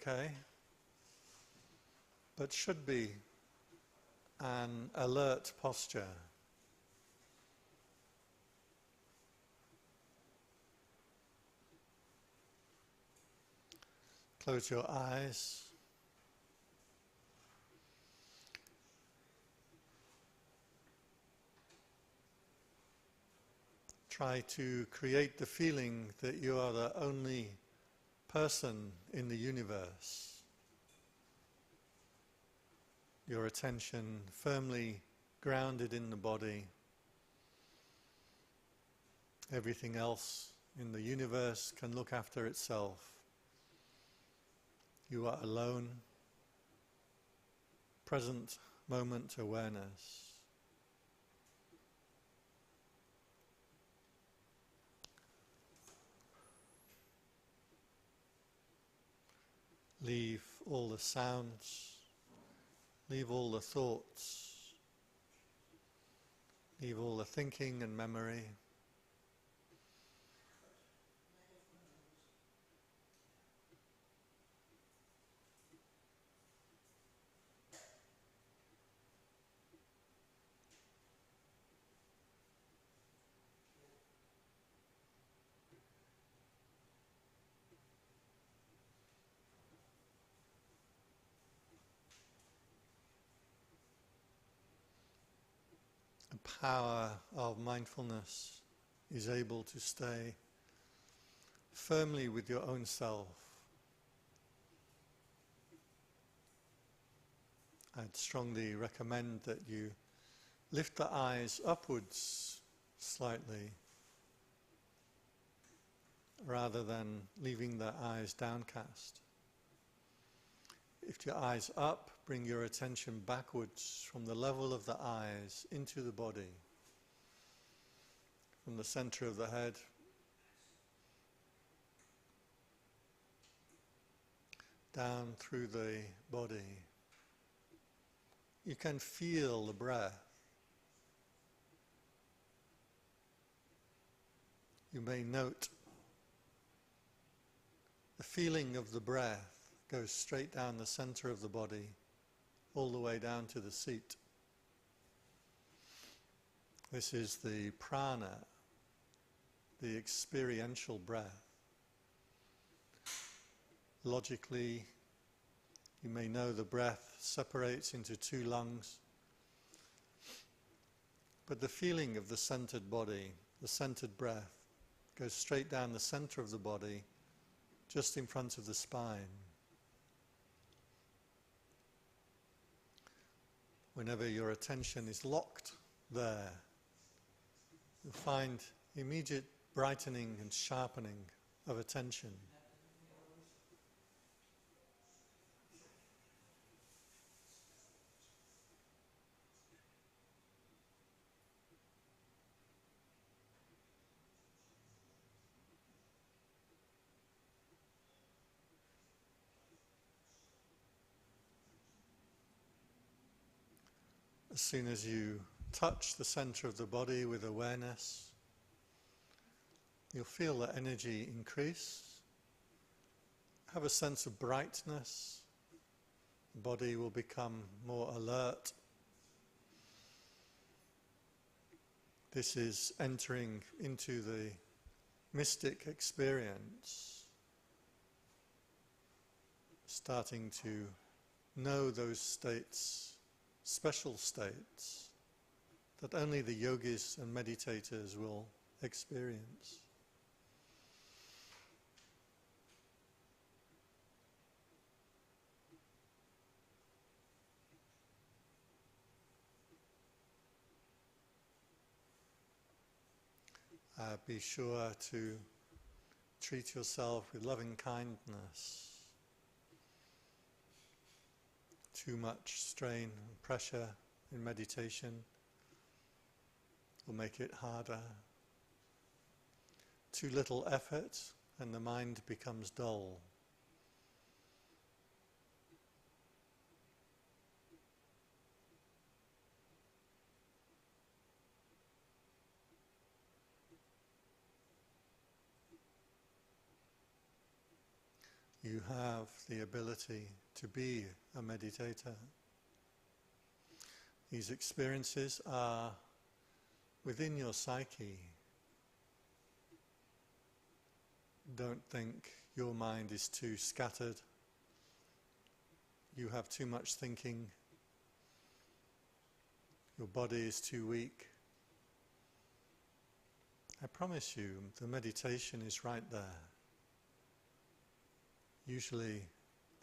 okay, but should be an alert posture. Close your eyes. Try to create the feeling that you are the only person in the universe. Your attention firmly grounded in the body. Everything else in the universe can look after itself. You are alone. Present moment awareness. Leave all the sounds, leave all the thoughts, leave all the thinking and memory. The power of mindfulness is able to stay firmly with your own self. I'd strongly recommend that you lift the eyes upwards slightly rather than leaving the eyes downcast. Lift your eyes up, bring your attention backwards from the level of the eyes into the body, from the center of the head, down through the body. You can feel the breath. You may note the feeling of the breath goes straight down the center of the body, all the way down to the seat. This is the prana, the experiential breath. Logically, you may know the breath separates into two lungs, but the feeling of the centered body, the centered breath, goes straight down the center of the body, just in front of the spine. Whenever your attention is locked there, you'll find immediate brightening and sharpening of attention. As soon as you touch the center of the body with awareness, you'll feel the energy increase, have a sense of brightness, the body will become more alert. This is entering into the mystic experience, starting to know those states, special states that only the yogis and meditators will experience. Be sure to treat yourself with loving kindness. Too much strain and pressure in meditation will make it harder. Too little effort and the mind becomes dull. you have the ability to be a meditator. These experiences are within your psyche. Don't think your mind is too scattered. You have too much thinking. Your body is too weak. I promise you, the meditation is right there. Usually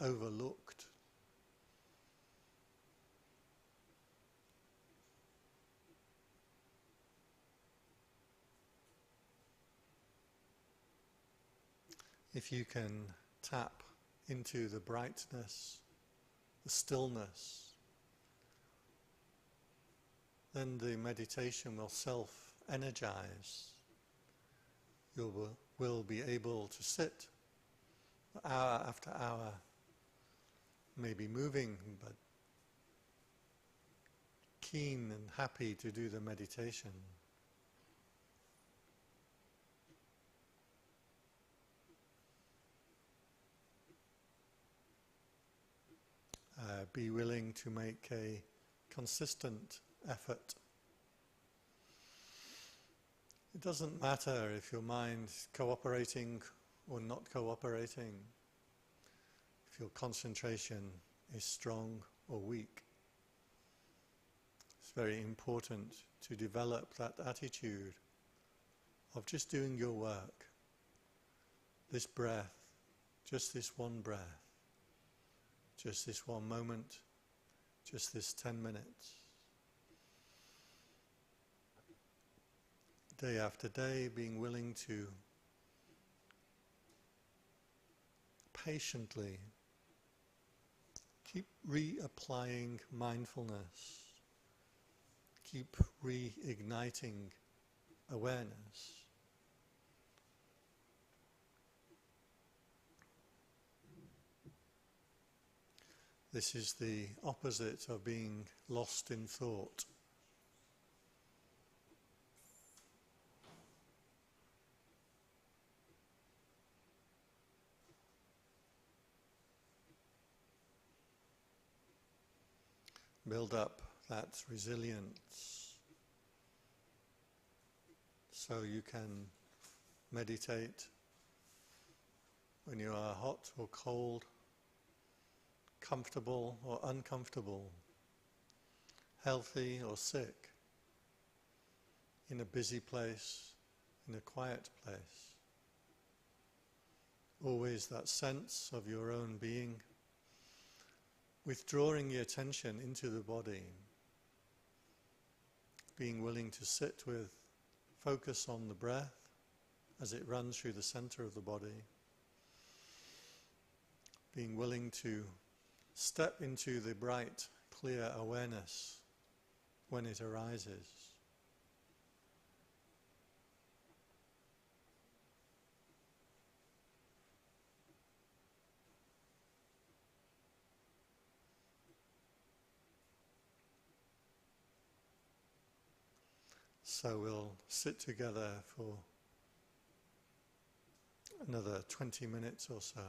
overlooked. If you can tap into the brightness, the stillness, then the meditation will self-energize. You will be able to sit hour after hour, maybe moving, but keen and happy to do the meditation. Be willing to make a consistent effort. It doesn't matter if your mind is cooperating or not cooperating, if your concentration is strong or weak. It's very important to develop that attitude of just doing your work. This breath, just this one breath, just this one moment, just this 10 minutes. Day after day, being willing to patiently keep reapplying mindfulness, keep reigniting awareness. This is the opposite of being lost in thought. Build up that resilience so you can meditate when you are hot or cold, comfortable or uncomfortable, healthy or sick, in a busy place, in a quiet place. Always that sense of your own being, withdrawing your attention into the body, being willing to sit with, focus on the breath as it runs through the center of the body, being willing to step into the bright, clear awareness when it arises. So we'll sit together for another 20 minutes or so.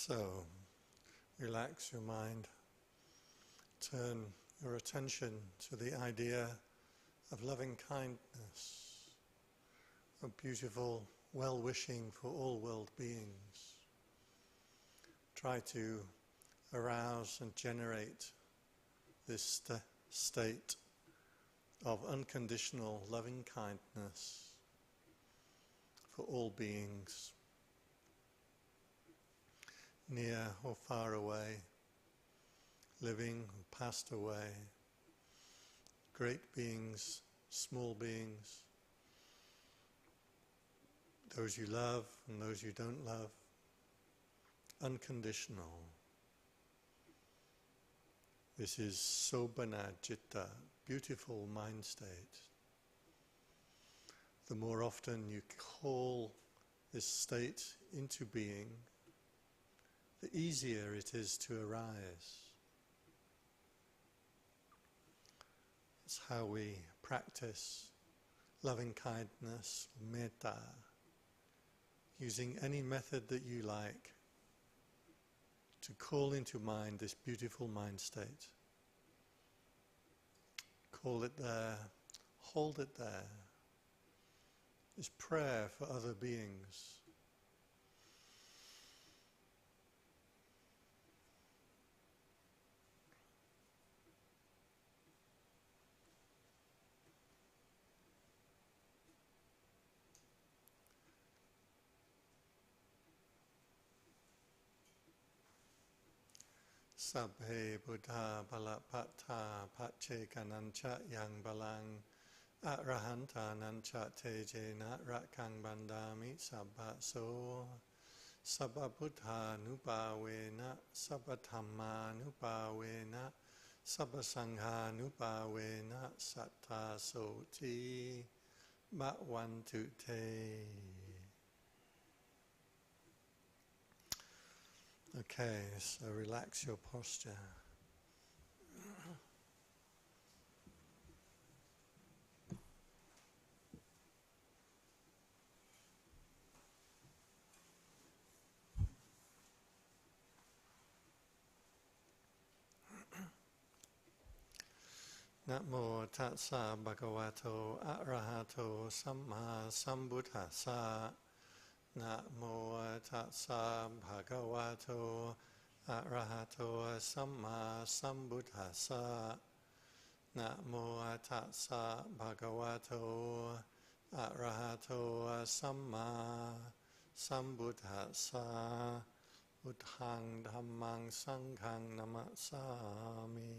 So, relax your mind. Turn your attention to the idea of loving kindness, of beautiful well-wishing for all world beings. Try to arouse and generate this state of unconditional loving kindness for all beings, near or far away, living or passed away, great beings, small beings, those you love and those you don't love, unconditional. This is sobana citta, beautiful mind state. The more often you call this state into being, the easier it is to arise. That's how we practice loving kindness, metta, using any method that you like to call into mind this beautiful mind state. Call it there, hold it there. It's prayer for other beings. Sabhe Buddha Balapatta Pachekanancha Yang Balang Arahanta Nancha Tejena Rakang Bandami Sabha So Sabha Buddha Nupawena Sabha Dhamma Nupawena Sabha Sangha Nupawena Satta Soti Bhakwantu Te. Okay, so relax your posture. Namo Tatsa Bhagavato Arahato Samma Sambuddhassa. Namo Tatsa Bhagavato Arahato Samma Sambuddhassa. Namo Tatsa Bhagavato Arahato Samma Sambuddhassa. Buddhang Dhammang Sanghang Namassami.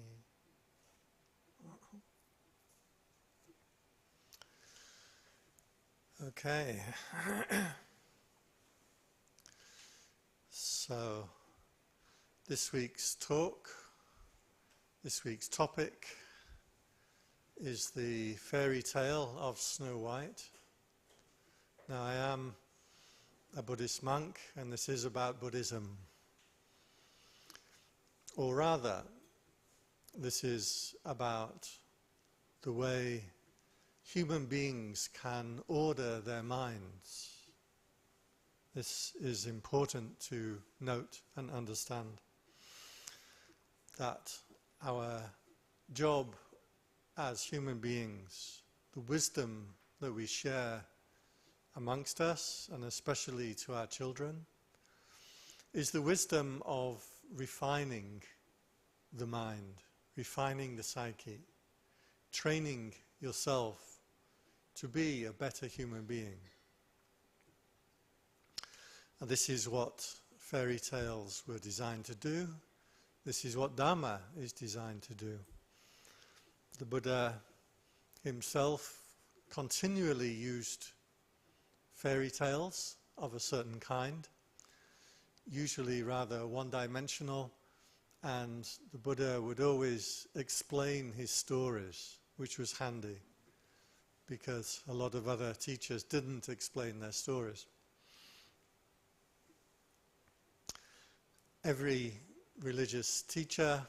Okay. So, this week's topic is the fairy tale of Snow White. Now, I am a Buddhist monk, and this is about Buddhism. Or rather, this is about the way human beings can order their minds. This is important to note and understand, that our job as human beings, the wisdom that we share amongst us, and especially to our children, is the wisdom of refining the mind, refining the psyche, training yourself to be a better human being. And this is what fairy tales were designed to do. This is what Dharma is designed to do. The Buddha himself continually used fairy tales of a certain kind, usually rather one-dimensional, and the Buddha would always explain his stories, which was handy, because a lot of other teachers didn't explain their stories. Every religious teacher,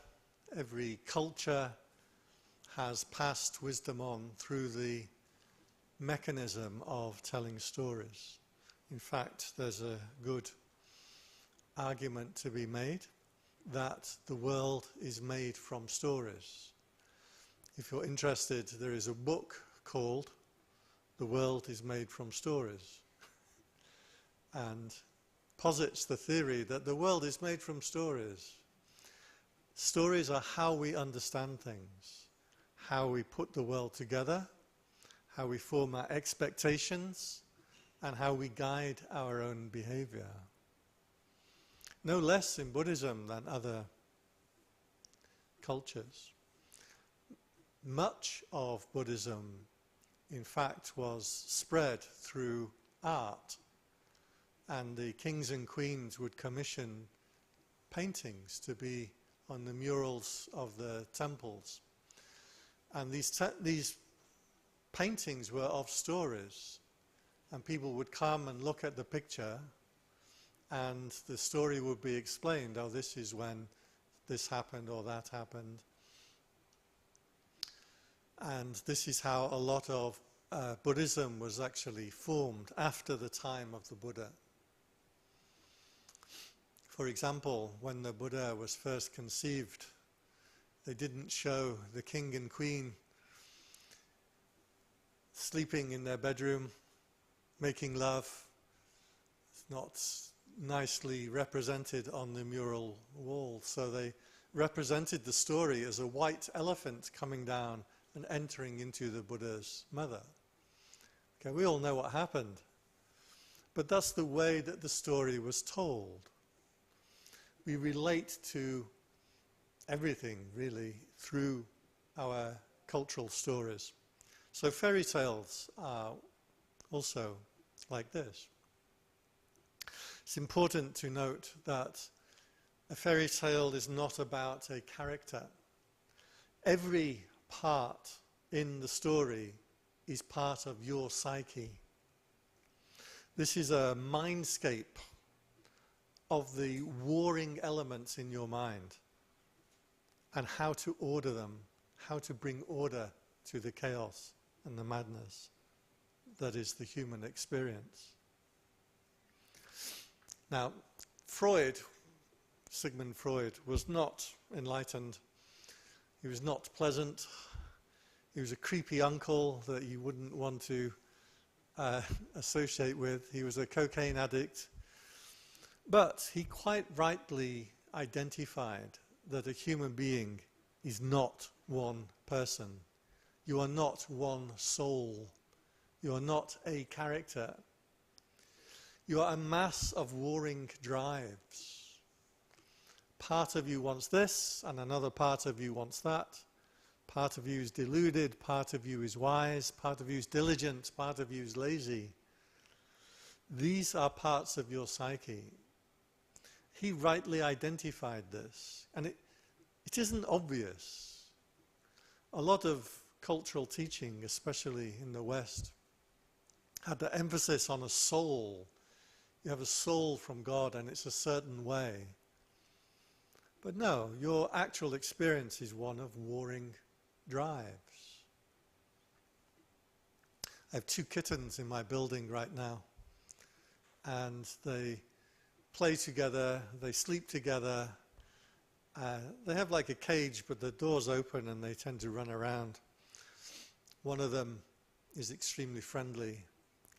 every culture has passed wisdom on through the mechanism of telling stories. In fact, there's a good argument to be made that the world is made from stories. If you're interested, there is a book called The World is Made from Stories, and posits the theory that the world is made from stories. Stories are how we understand things, how we put the world together, how we form our expectations, and how we guide our own behavior. No less in Buddhism than other cultures. Much of Buddhism, in fact, was spread through art, and the kings and queens would commission paintings to be on the murals of the temples. And these paintings were of stories, and people would come and look at the picture, and the story would be explained. Oh, this is when this happened or that happened. And this is how a lot of Buddhism was actually formed after the time of the Buddha. For example, when the Buddha was first conceived, they didn't show the king and queen sleeping in their bedroom, making love. It's not nicely represented on the mural wall. So they represented the story as a white elephant coming down and entering into the Buddha's mother. Okay, we all know what happened. But that's the way that the story was told. We relate to everything, really, through our cultural stories. So fairy tales are also like this. It's important to note that a fairy tale is not about a character. Every part in the story is part of your psyche. This is a mindscape of the warring elements in your mind and how to order them, how to bring order to the chaos and the madness that is the human experience. Now, Sigmund Freud, was not enlightened. He was not pleasant. He was a creepy uncle that you wouldn't want to associate with. He was a cocaine addict. But he quite rightly identified that a human being is not one person. You are not one soul. You are not a character. You are a mass of warring drives. Part of you wants this, and another part of you wants that. Part of you is deluded, part of you is wise, part of you is diligent, part of you is lazy. These are parts of your psyche. He rightly identified this, and it isn't obvious. A lot of cultural teaching, especially in the West, had the emphasis on a soul. You have a soul from God and it's a certain way. But no, your actual experience is one of warring drives. I have 2 kittens in my building right now, and they play together, they sleep together. They have like a cage, but the door's open and they tend to run around. One of them is extremely friendly,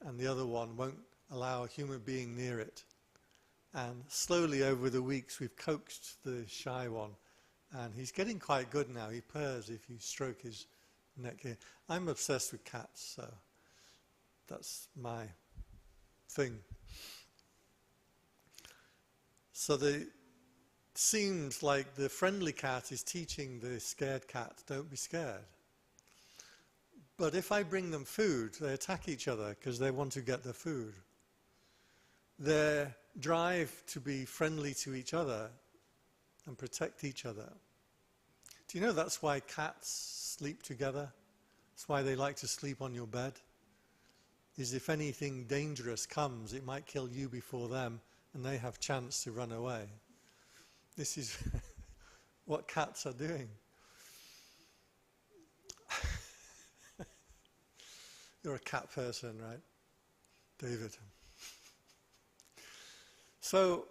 and the other one won't allow a human being near it. And slowly over the weeks we've coaxed the shy one, and he's getting quite good now. He purrs if you stroke his neck here. I'm obsessed with cats, so that's my thing. So it seems like the friendly cat is teaching the scared cat, don't be scared. But if I bring them food, they attack each other because they want to get the food. Their drive to be friendly to each other and protect each other. Do you know that's why cats sleep together? That's why they like to sleep on your bed. Is if anything dangerous comes, it might kill you before them, and they have chance to run away. This is what cats are doing. You're a cat person, right, David? So,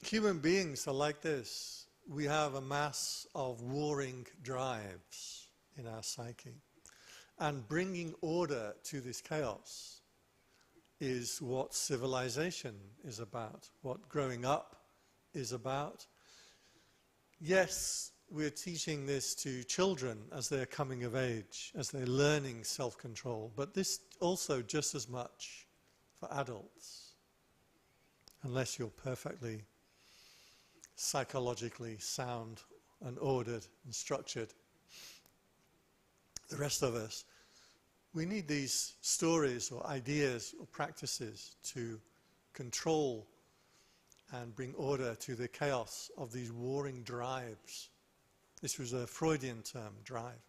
human beings are like this. We have a mass of warring drives in our psyche. And bringing order to this chaos is what civilization is about, what growing up is about. Yes, we're teaching this to children as they're coming of age, as they're learning self-control, but this also just as much for adults, unless you're perfectly psychologically sound and ordered and structured. The rest of us, we need these stories or ideas or practices to control and bring order to the chaos of these warring drives. This was a Freudian term, drive.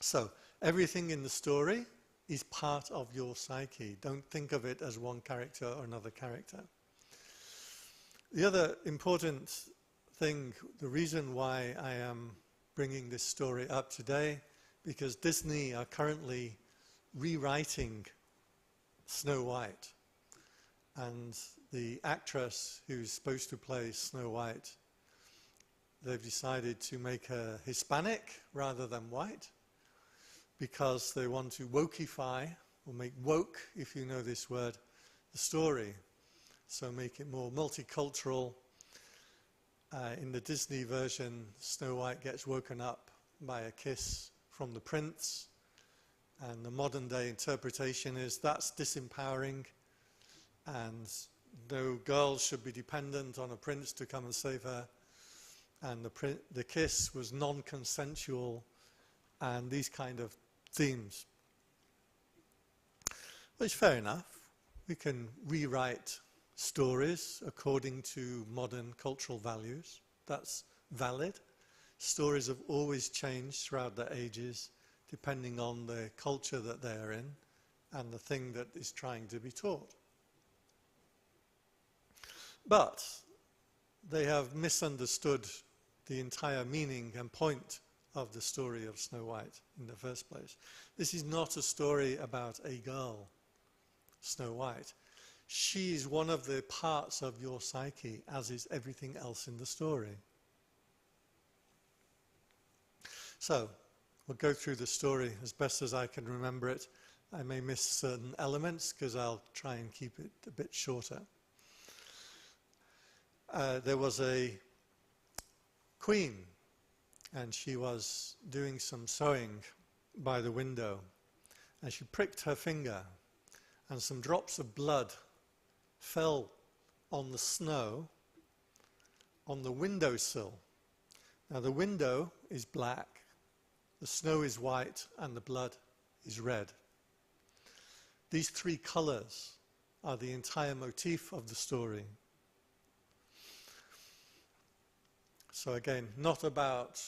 So, everything in the story is part of your psyche. Don't think of it as one character or another character. The other important thing, the reason why I am bringing this story up today, because Disney are currently rewriting Snow White. And the actress who's supposed to play Snow White, they've decided to make her Hispanic rather than white, because they want to wokeify, or make woke, if you know this word, the story. So make it more multicultural. In the Disney version, Snow White gets woken up by a kiss from the prince, and the modern day interpretation is that's disempowering, and no girl should be dependent on a prince to come and save her, and the kiss was non-consensual, and these kind of themes. Which, fair enough, we can rewrite stories according to modern cultural values. That's valid. Stories have always changed throughout the ages, depending on the culture that they're in and the thing that is trying to be taught. But they have misunderstood the entire meaning and point of the story of Snow White in the first place. This is not a story about a girl, Snow White. She is one of the parts of your psyche, as is everything else in the story. So, we'll go through the story as best as I can remember it. I may miss certain elements because I'll try and keep it a bit shorter. There was a queen, and she was doing some sewing by the window, and she pricked her finger, and some drops of blood fell on the snow on the windowsill. Now the window is black, the snow is white, and the blood is red. These three colors are the entire motif of the story. So again, not about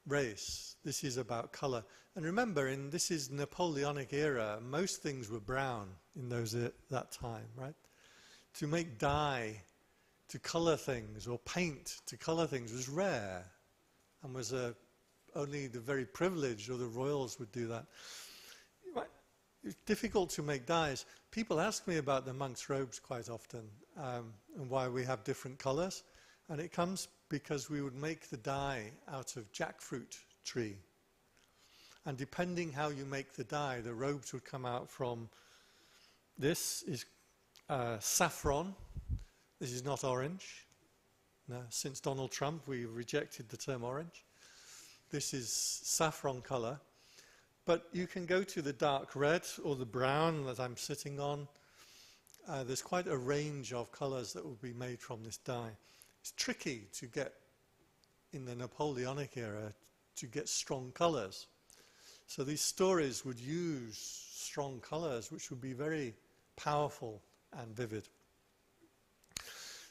race, this is about color. And remember, this is Napoleonic era, most things were brown in that time, right? To make dye, to color things, or paint to color things was rare, and was only the very privileged or the royals would do that. It's difficult to make dyes. People ask me about the monks' robes quite often, and why we have different colors, and it comes because we would make the dye out of jackfruit tree. And depending how you make the dye, the robes would come out from, this is saffron. This is not orange. No, since Donald Trump, we rejected the term orange. This is saffron color. But you can go to the dark red or the brown that I'm sitting on. There's quite a range of colors that will be made from this dye. It's tricky to get, in the Napoleonic era, to get strong colors. So these stories would use strong colors, which would be very powerful and vivid.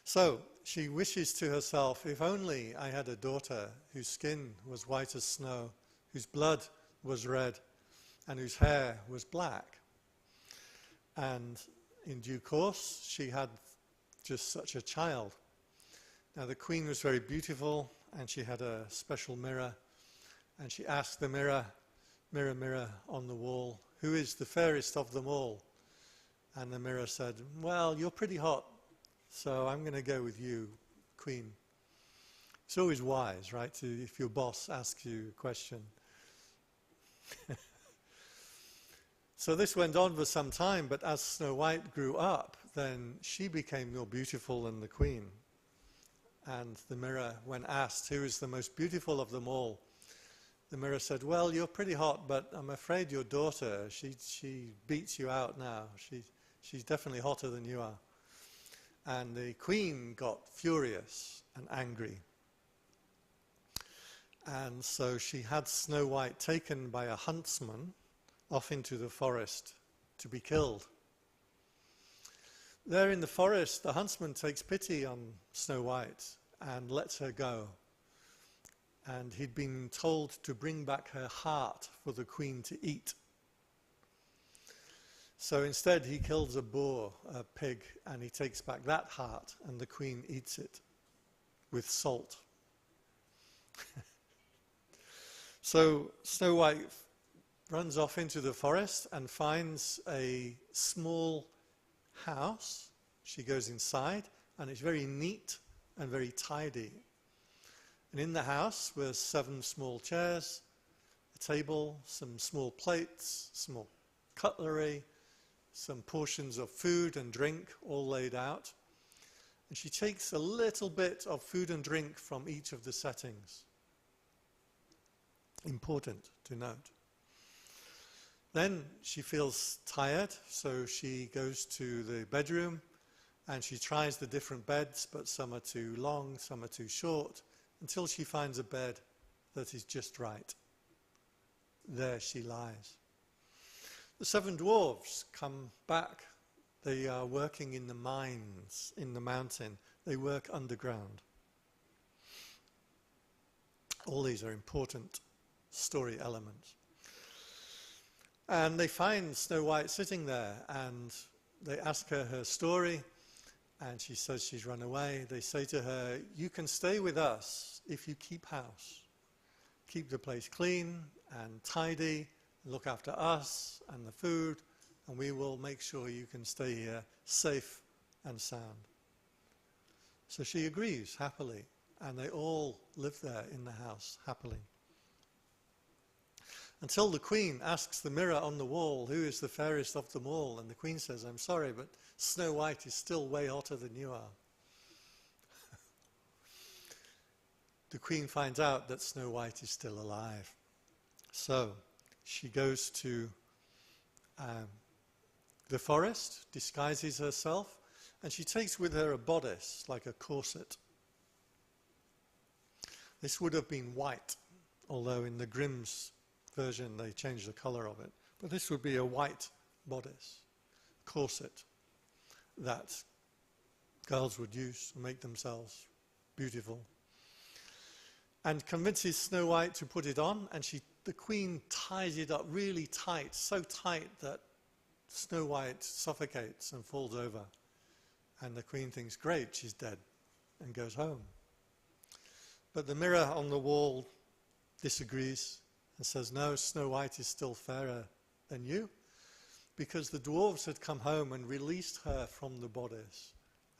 So she wishes to herself, if only I had a daughter whose skin was white as snow, whose blood was red, and whose hair was black. And in due course, she had just such a child. Now the queen was very beautiful, and she had a special mirror, and she asked the mirror, "Mirror, mirror on the wall, who is the fairest of them all?" And the mirror said, "Well, you're pretty hot, So I'm going to go with you, Queen. It's always wise, right, if your boss asks you a question. So this went on for some time, but as Snow White grew up, then she became more beautiful than the queen. And the mirror, when asked who is the most beautiful of them all, the mirror said, well, you're pretty hot, but I'm afraid your daughter, she beats you out now. She's definitely hotter than you are. And the queen got furious and angry. And so she had Snow White taken by a huntsman off into the forest to be killed. There in the forest, the huntsman takes pity on Snow White and lets her go. And he'd been told to bring back her heart for the queen to eat. So instead he kills a boar, a pig, and he takes back that heart, and the queen eats it with salt. So Snow White runs off into the forest and finds a small house. She goes inside, and it's very neat and very tidy. And in the house were 7 small chairs, a table, some small plates, small cutlery, some portions of food and drink all laid out. And she takes a little bit of food and drink from each of the settings. Important to note. Then she feels tired, so she goes to the bedroom and she tries the different beds, but some are too long, some are too short, until she finds a bed that is just right. There she lies. The 7 dwarves come back. They are working in the mines, in the mountain. They work underground. All these are important story elements. And they find Snow White sitting there, and they ask her her story, and she says she's run away. They say to her, you can stay with us if you keep house. Keep the place clean and tidy, look after us and the food, and we will make sure you can stay here safe and sound. So she agrees happily, and they all live there in the house happily. Until the queen asks the mirror on the wall, who is the fairest of them all? And the queen says, I'm sorry, but Snow White is still way hotter than you are. The queen finds out that Snow White is still alive. So she goes to the forest, disguises herself, and she takes with her a bodice, like a corset. This would have been white, although in the Grimm's version they changed the color of it. But this would be a white bodice, corset, that girls would use to make themselves beautiful. And convinces Snow White to put it on, and the queen ties it up really tight, so tight that Snow White suffocates and falls over. And the queen thinks, great, she's dead, and goes home. But the mirror on the wall disagrees and says, no, Snow White is still fairer than you, because the dwarves had come home and released her from the bodice,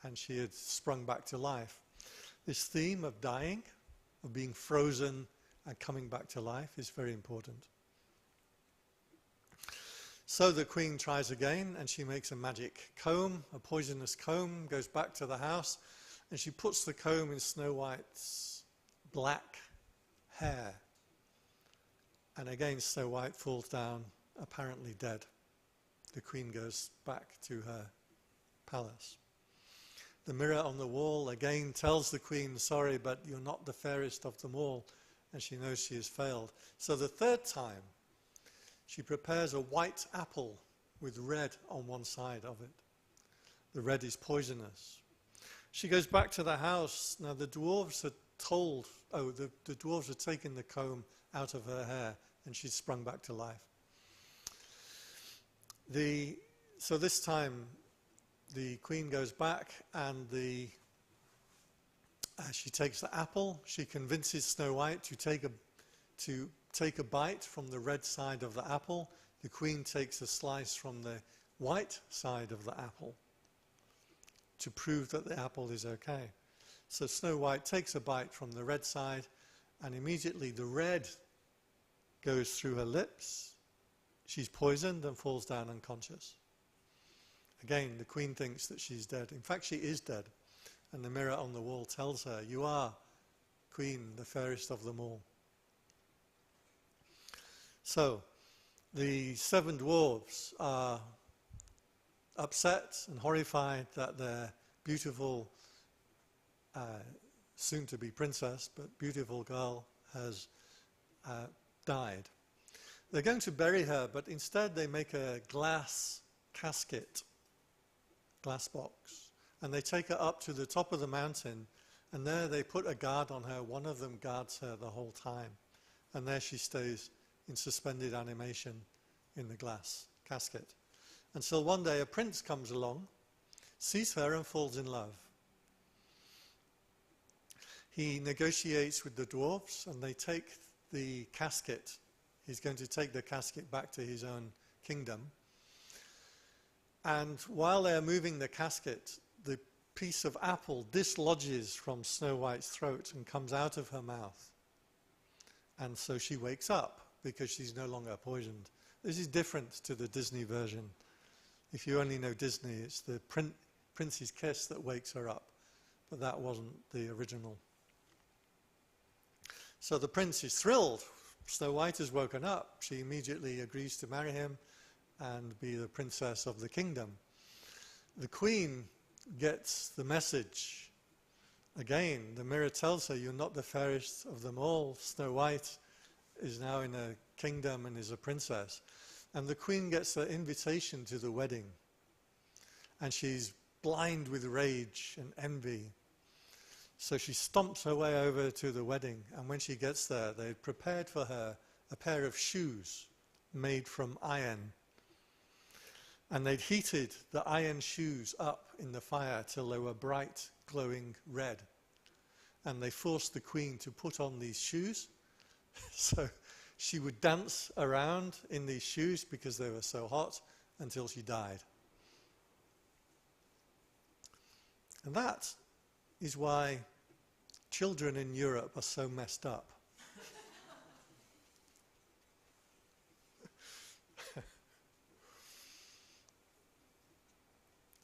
and she had sprung back to life. This theme of dying, of being frozen and coming back to life, is very important. So the queen tries again, and she makes a magic comb, a poisonous comb, goes back to the house, and she puts the comb in Snow White's black hair. And again Snow White falls down, apparently dead. The queen goes back to her palace. The mirror on the wall again tells the queen, sorry, but you're not the fairest of them all, and she knows she has failed. So the 3rd time, she prepares a white apple with red on one side of it. The red is poisonous. She goes back to the house. Now the dwarves had the dwarves had taken the comb out of her hair, and she'd sprung back to life. So this time, the queen goes back, and she takes the apple. She convinces Snow White to take a bite from the red side of the apple. The queen takes a slice from the white side of the apple. to prove that the apple is okay. So Snow White takes a bite from the red side, and immediately the red goes through her lips. She's poisoned and falls down unconscious. Again, the queen thinks that she's dead. In fact, she is dead. And the mirror on the wall tells her, "You are queen, the fairest of them all." So, the 7 dwarves are upset and horrified that their beautiful, soon-to-be princess, but beautiful girl has died. They're going to bury her, but instead they make a glass casket, glass box, and they take her up to the top of the mountain, and there they put a guard on her. One of them guards her the whole time, and there she stays in suspended animation in the glass casket, until one day a prince comes along, sees her and falls in love. He negotiates with the dwarves, and they take the casket. He's going to take the casket back to his own kingdom. And while they're moving the casket, the piece of apple dislodges from Snow White's throat and comes out of her mouth. And so she wakes up because she's no longer poisoned. This is different to the Disney version. If you only know Disney, it's the prince's kiss that wakes her up. But that wasn't the original. So the prince is thrilled. Snow White has woken up. She immediately agrees to marry him and be the princess of the kingdom. The queen gets the message. Again, the mirror tells her, "You're not the fairest of them all. Snow White is now in a kingdom and is a princess." And the queen gets the invitation to the wedding. And she's blind with rage and envy. So she stomps her way over to the wedding, and when she gets there, they'd prepared for her a pair of shoes made from iron. And they'd heated the iron shoes up in the fire till they were bright, glowing red. And they forced the queen to put on these shoes. So she would dance around in these shoes because they were so hot until she died. And that is why children in Europe are so messed up.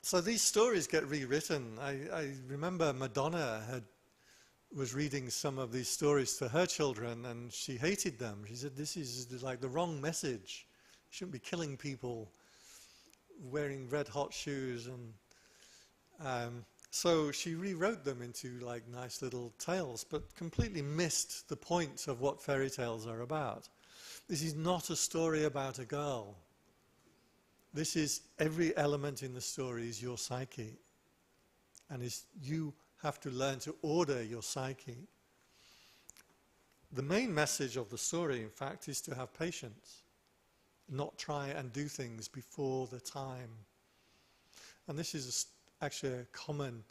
So these stories get rewritten. I remember Madonna was reading some of these stories to her children, and she hated them. She said, "This is like the wrong message. You shouldn't be killing people, wearing red hot shoes." And so she rewrote them into like nice little tales, but completely missed the point of what fairy tales are about. This is not a story about a girl. This is every element in the story is your psyche. And you have to learn to order your psyche. The main message of the story, in fact, is to have patience. Not try and do things before the time. And this is actually a common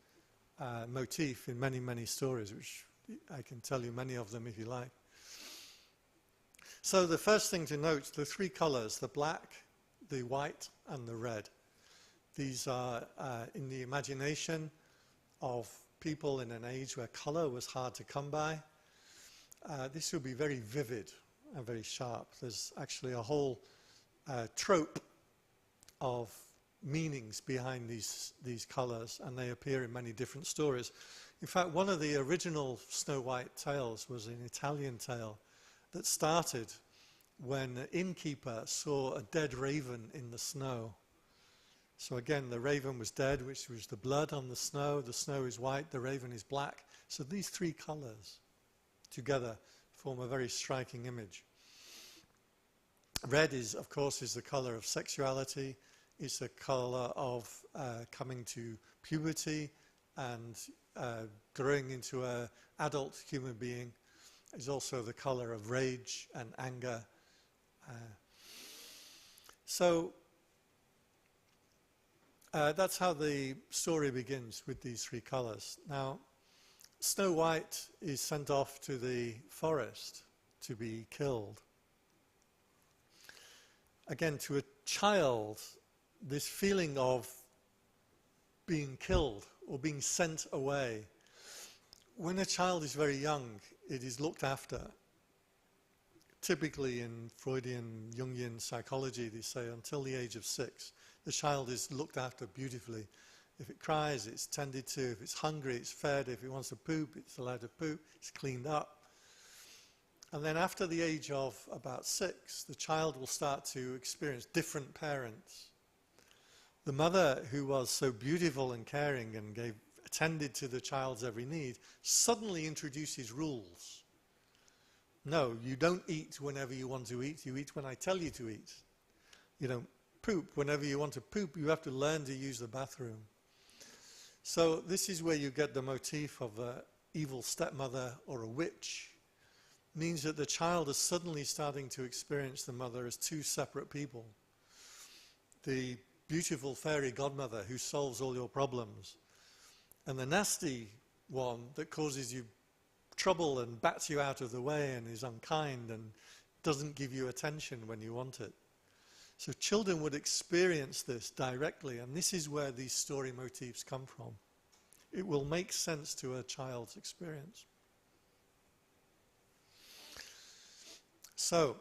motif in many, many stories, which I can tell you many of them if you like. So the first thing to note, the 3 colors, the black, the white, and the red. These are in the imagination of people in an age where color was hard to come by. This will be very vivid and very sharp. There's actually a whole trope of meanings behind these colors, and they appear in many different stories. In fact, one of the original Snow White tales was an Italian tale that started when an innkeeper saw a dead raven in the snow. So again, the raven was dead, which was the blood on the snow. The snow is white, the raven is black. So these 3 colors together form a very striking image. Red is, of course, is the color of sexuality. It's the color of coming to puberty and growing into an adult human being. It's also the color of rage and anger. So that's how the story begins, with these 3 colors. Now, Snow White is sent off to the forest to be killed. Again, to a child, this feeling of being killed or being sent away. When a child is very young, it is looked after. Typically in Freudian, Jungian psychology, they say until the age of 6, the child is looked after beautifully. If it cries, it's tended to. If it's hungry, it's fed. If it wants to poop, it's allowed to poop. It's cleaned up. And then after the age of about 6, the child will start to experience different parents. The mother, who was so beautiful and caring and attended to the child's every need, suddenly introduces rules. No, you don't eat whenever you want to eat. You eat when I tell you to eat. You don't poop whenever you want to poop. You have to learn to use the bathroom. So this is where you get the motif of an evil stepmother or a witch. Means that the child is suddenly starting to experience the mother as two separate people. The beautiful fairy godmother who solves all your problems, and the nasty one that causes you trouble and bats you out of the way and is unkind and doesn't give you attention when you want it. So children would experience this directly, and this is where these story motifs come from. It will make sense to a child's experience. So,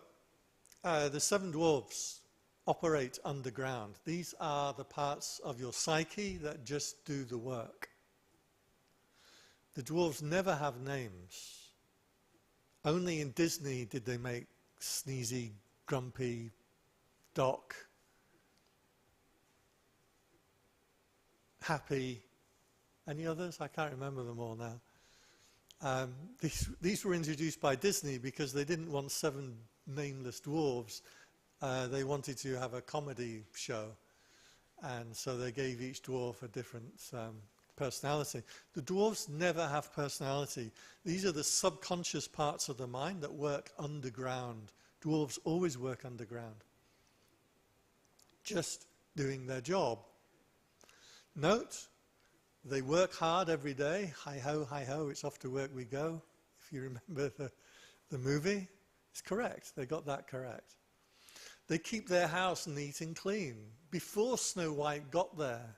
the 7 dwarves operate underground. These are the parts of your psyche that just do the work. The dwarves never have names. Only in Disney did they make Sneezy, Grumpy, Doc, Happy. Any others? I can't remember them all now. These were introduced by Disney because they didn't want 7 nameless dwarves. They wanted to have a comedy show, and so they gave each dwarf a different personality. The dwarves never have personality. These are the subconscious parts of the mind that work underground. Dwarves always work underground, just doing their job. Note, they work hard every day. Hi-ho, it's off to work we go. If you remember the movie, it's correct. They got that correct. They keep their house neat and clean before Snow White got there.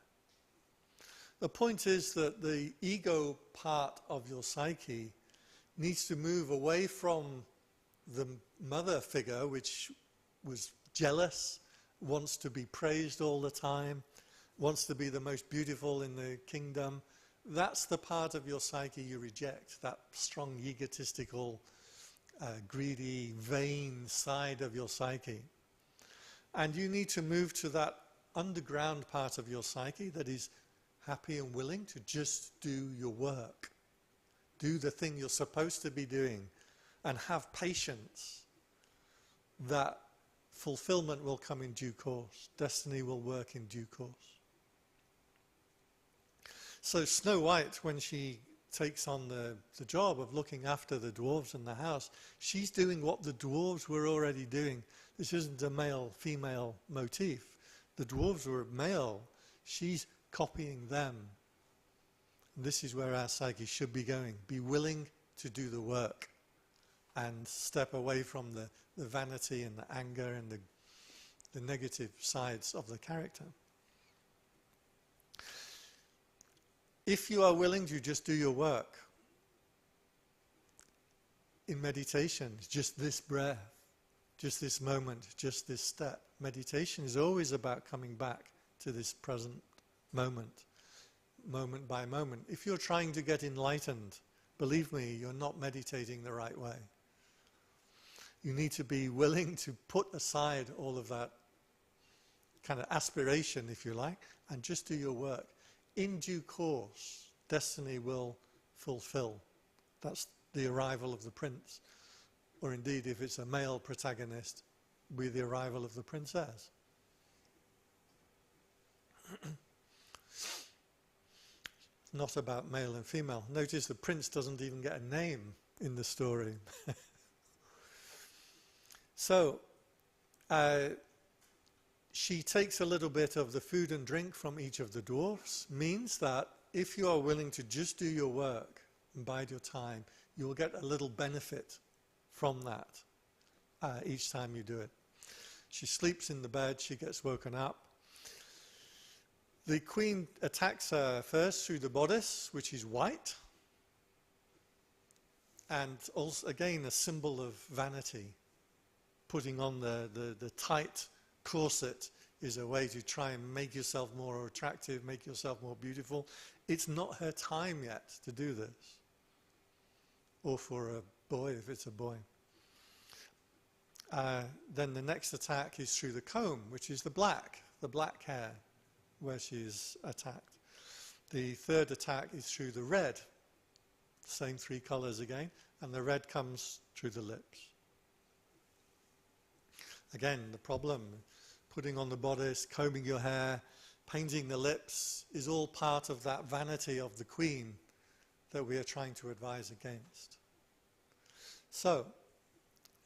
The point is that the ego part of your psyche needs to move away from the mother figure, which was jealous, wants to be praised all the time, wants to be the most beautiful in the kingdom. That's the part of your psyche you reject, that strong egotistical, greedy, vain side of your psyche. And you need to move to that underground part of your psyche that is happy and willing to just do your work. Do the thing you're supposed to be doing and have patience. That fulfillment will come in due course. Destiny will work in due course. So Snow White, when she takes on the job of looking after the dwarves in the house, she's doing what the dwarves were already doing. This isn't a male-female motif. The dwarves were male. She's copying them. And this is where our psyche should be going. Be willing to do the work and step away from the vanity and the anger and the negative sides of the character. If you are willing to just do your work, in meditation, just this breath, just this moment, just this step. Meditation is always about coming back to this present moment, moment by moment. If you're trying to get enlightened, believe me, you're not meditating the right way. You need to be willing to put aside all of that kind of aspiration, if you like, and just do your work. In due course, destiny will fulfill. That's the arrival of the prince. Or indeed, if it's a male protagonist, be the arrival of the princess. Not about male and female. Notice the prince doesn't even get a name in the story. So, she takes a little bit of the food and drink from each of the dwarfs, means that if you are willing to just do your work and bide your time, you will get a little benefit from that each time you do it. She sleeps in the bed, she gets woken up. The queen attacks her first through the bodice, which is white, and also again a symbol of vanity. Putting on the tight corset is a way to try and make yourself more attractive, make yourself more beautiful. It's not her time yet to do this. Or for a boy, if it's a boy. Then the next attack is through the comb, which is the black hair, where she's attacked. The third attack is through the red, same three colors again, and the red comes through the lips. Again, the problem, putting on the bodice, combing your hair, painting the lips, is all part of that vanity of the queen that we are trying to advise against. So,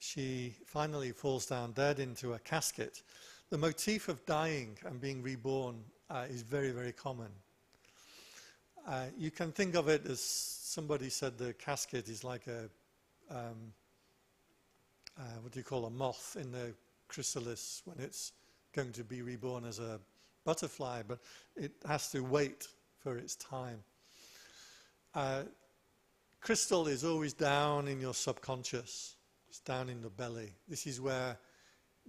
she finally falls down dead into a casket. The motif of dying and being reborn is very, very common. You can think of it as, somebody said the casket is like a, what do you call a moth in the chrysalis when it's going to be reborn as a butterfly, but it has to wait for its time. Crystal is always down in your subconscious. It's down in the belly. This is where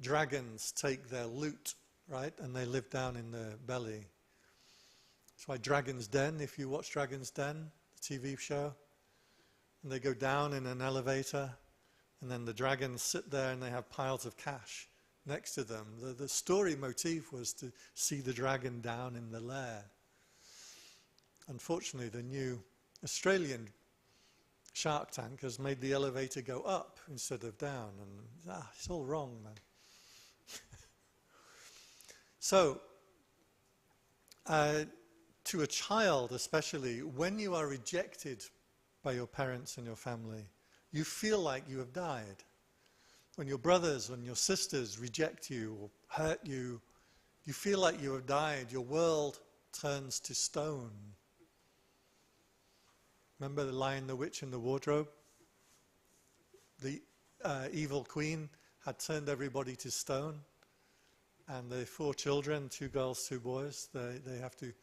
dragons take their loot, right? And they live down in the belly. That's why Dragon's Den, if you watch Dragon's Den, the TV show, and they go down in an elevator, and then the dragons sit there and they have piles of cash next to them. The story motif was to see the dragon down in the lair. Unfortunately, the new Australian Shark Tank has made the elevator go up instead of down, and it's all wrong, man. So, to a child especially, when you are rejected by your parents and your family, you feel like you have died. When your brothers and your sisters reject you or hurt you, you feel like you have died. Your world turns to stone. Remember the Lion, the Witch, and the Wardrobe? The evil queen had turned everybody to stone. And the 4 children, 2 girls, 2 boys, they have to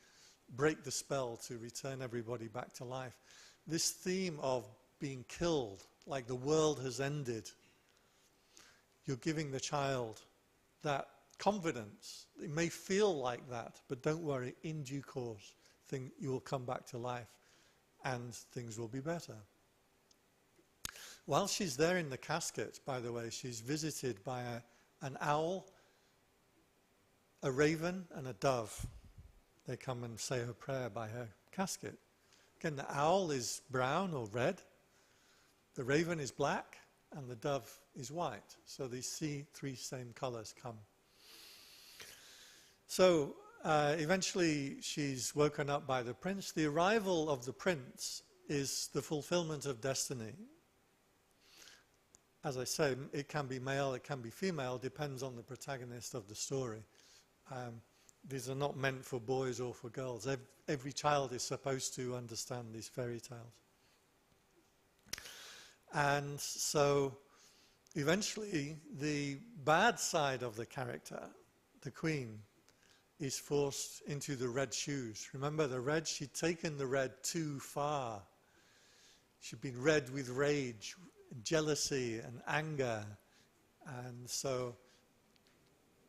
break the spell to return everybody back to life. This theme of being killed, like the world has ended, you're giving the child that confidence. It may feel like that, but don't worry, in due course, you will come back to life and things will be better. While she's there in the casket, by the way, she's visited by an owl, a raven, and a dove. They come and say her prayer by her casket. Again, the owl is brown or red, the raven is black, and the dove is white. So these 3 same colors come. So eventually she's woken up by the prince. The arrival of the prince is the fulfillment of destiny. As I say, it can be male, it can be female, depends on the protagonist of the story. These are not meant for boys or for girls. Every child is supposed to understand these fairy tales. And so eventually the bad side of the character, the queen, is forced into the red shoes. Remember the red? She'd taken the red too far. She'd been red with rage, jealousy and anger. And so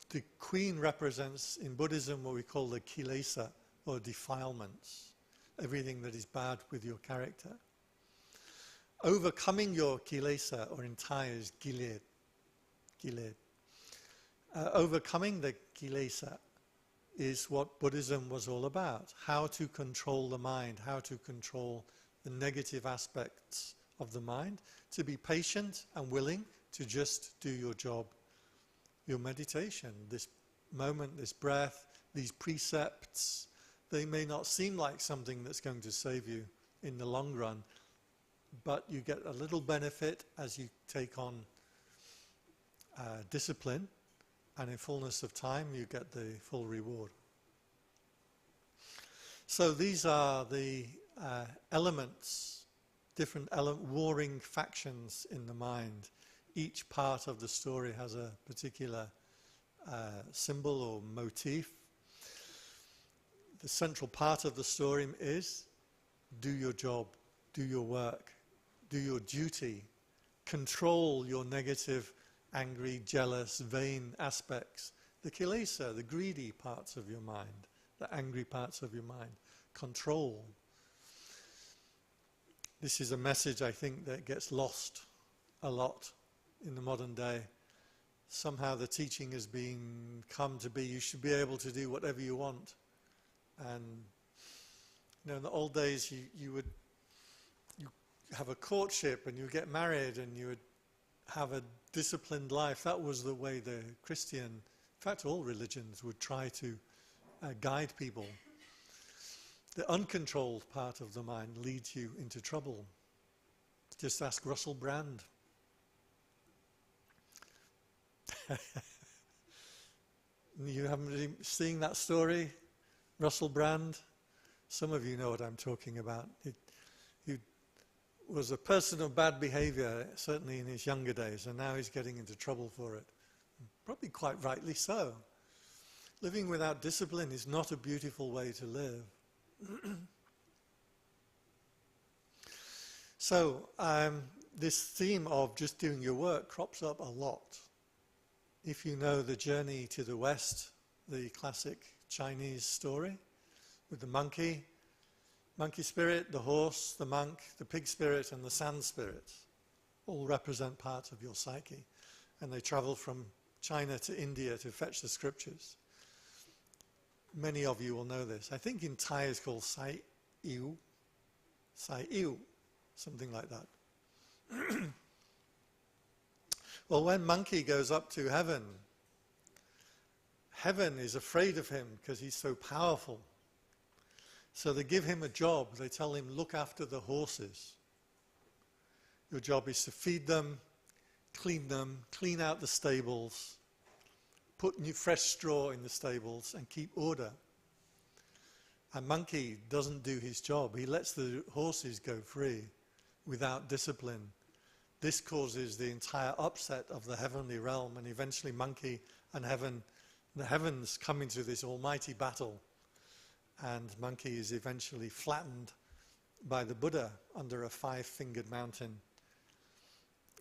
the queen represents in Buddhism what we call the kilesa, or defilements. Everything that is bad with your character. Overcoming your kilesa, or in Thai is giled. Overcoming the kilesa is what Buddhism was all about. How to control the mind, how to control the negative aspects of the mind, to be patient and willing to just do your job, your meditation, this moment, this breath, these precepts. They may not seem like something that's going to save you in the long run, but you get a little benefit as you take on discipline, and in fullness of time you get the full reward. So these are the elements, different warring factions in the mind. Each part of the story has a particular symbol or motif. the central part of the story is do your job, do your work, do your duty, control your negative, angry, jealous, vain aspects, the kilesa, the greedy parts of your mind, the angry parts of your mind. Control. This is a message, I think, that gets lost a lot in the modern day. Somehow the teaching has come to be, you should be able to do whatever you want. And in the old days, you have a courtship and you get married and you would have a disciplined life. That was the way the Christian, in fact all religions, would try to guide people. The uncontrolled part of the mind leads you into trouble. Just ask Russell Brand. You haven't really seen that story? Russell Brand? Some of you know what I'm talking about. He was a person of bad behavior, certainly in his younger days, and now he's getting into trouble for it. Probably quite rightly so. Living without discipline is not a beautiful way to live. So, this theme of just doing your work crops up a lot. If you know the journey to the West, the classic Chinese story with the monkey spirit, the horse, the monk, the pig spirit, and the sand spirit, all represent parts of your psyche. And they travel from China to India to fetch the scriptures. Many of you will know this. I think in Thai it's called Sai Iu, something like that. Well, when monkey goes up to heaven, heaven is afraid of him because he's so powerful. So they give him a job. They tell him, look after the horses. Your job is to feed them, clean out the stables, put new fresh straw in the stables and keep order. A monkey doesn't do his job. He lets the horses go free without discipline. This causes the entire upset of the heavenly realm, and eventually monkey and the heavens come into this almighty battle, and monkey is eventually flattened by the Buddha under a 5-fingered mountain.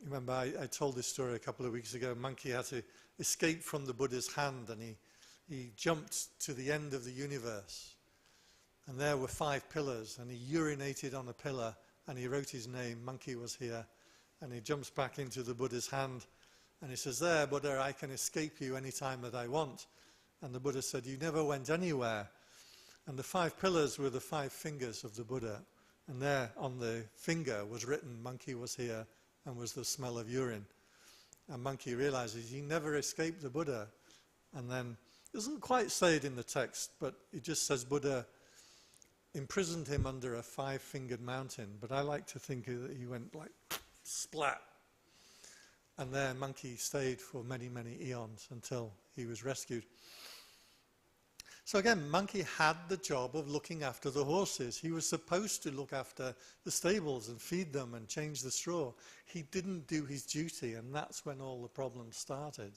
Remember, I told this story a couple of weeks ago. Monkey had to escape from the Buddha's hand, and he jumped to the end of the universe. And there were 5 pillars, and he urinated on a pillar, and he wrote his name, monkey was here. And he jumps back into the Buddha's hand, and he says, there, Buddha, I can escape you any time that I want. And the Buddha said, you never went anywhere. And the 5 pillars were the 5 fingers of the Buddha. And there on the finger was written, monkey was here, and was the smell of urine. And monkey realizes he never escaped the Buddha. And then, it doesn't quite say it in the text, but it just says Buddha imprisoned him under a 5-fingered mountain. But I like to think that he went like, splat. And there monkey stayed for many, many eons until he was rescued. So again, monkey had the job of looking after the horses. He was supposed to look after the stables and feed them and change the straw. He didn't do his duty, and that's when all the problems started.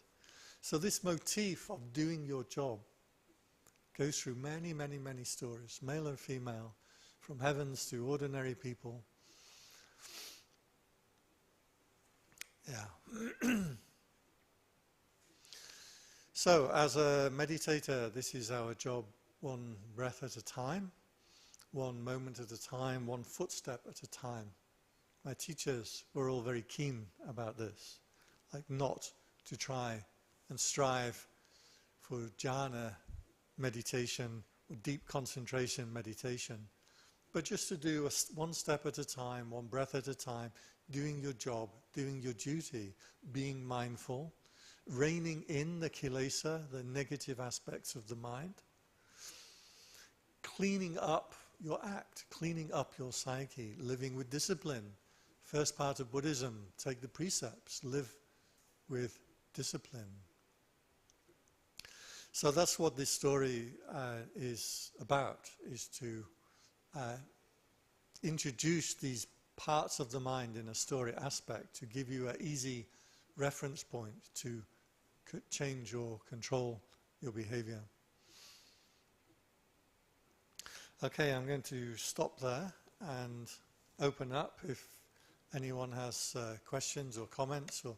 So this motif of doing your job goes through many, many, many stories, male and female, from heavens to ordinary people. Yeah. So, as a meditator, this is our job, one breath at a time, one moment at a time, one footstep at a time. My teachers were all very keen about this, like not to try and strive for jhana meditation, or deep concentration meditation, but just to do one step at a time, one breath at a time, doing your job, doing your duty, being mindful, reining in the kilesa, the negative aspects of the mind, cleaning up your act, cleaning up your psyche, living with discipline. First part of Buddhism, take the precepts, live with discipline. So that's what this story is about, is to introduce these parts of the mind in a story aspect to give you an easy reference point to change or control your behavior. Okay, I'm going to stop there and open up if anyone has questions or comments or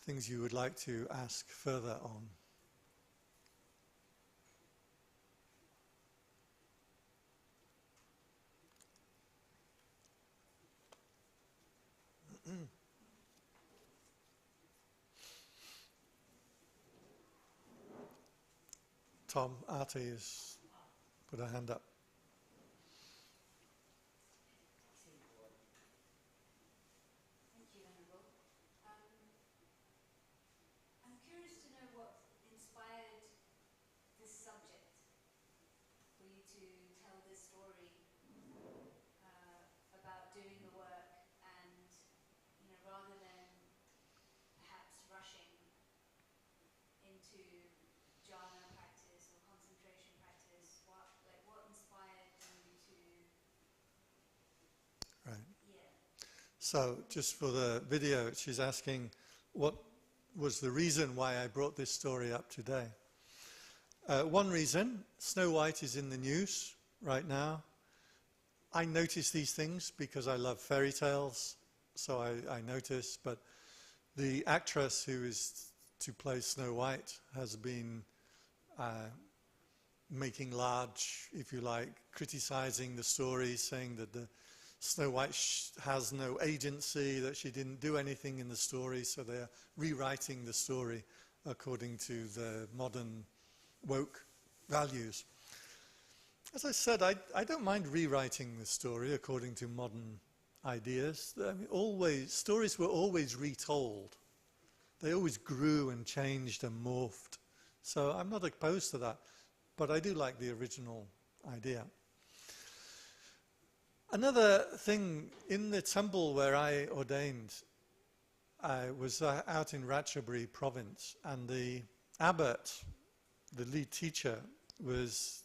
things you would like to ask further on. Tom, Artie has put her hand up. I'm curious to know what inspired this subject for you to tell this story about doing the work and, rather than perhaps rushing into jhana practice or concentration practice, what inspired you to, Right. yeah. So, just for the video, she's asking what was the reason why I brought this story up today. One reason, Snow White is in the news right now. I notice these things because I love fairy tales, so I notice, but the actress who is to play Snow White has been making large, if you like, criticizing the story, saying that the Snow White has no agency, that she didn't do anything in the story, so they're rewriting the story according to the modern woke values. As I said, I don't mind rewriting the story according to modern ideas. I mean, stories were always retold. They always grew and changed and morphed. So I'm not opposed to that, but I do like the original idea. Another thing, in the temple where I ordained, I was out in Ratchaburi province, and the abbot, the lead teacher, was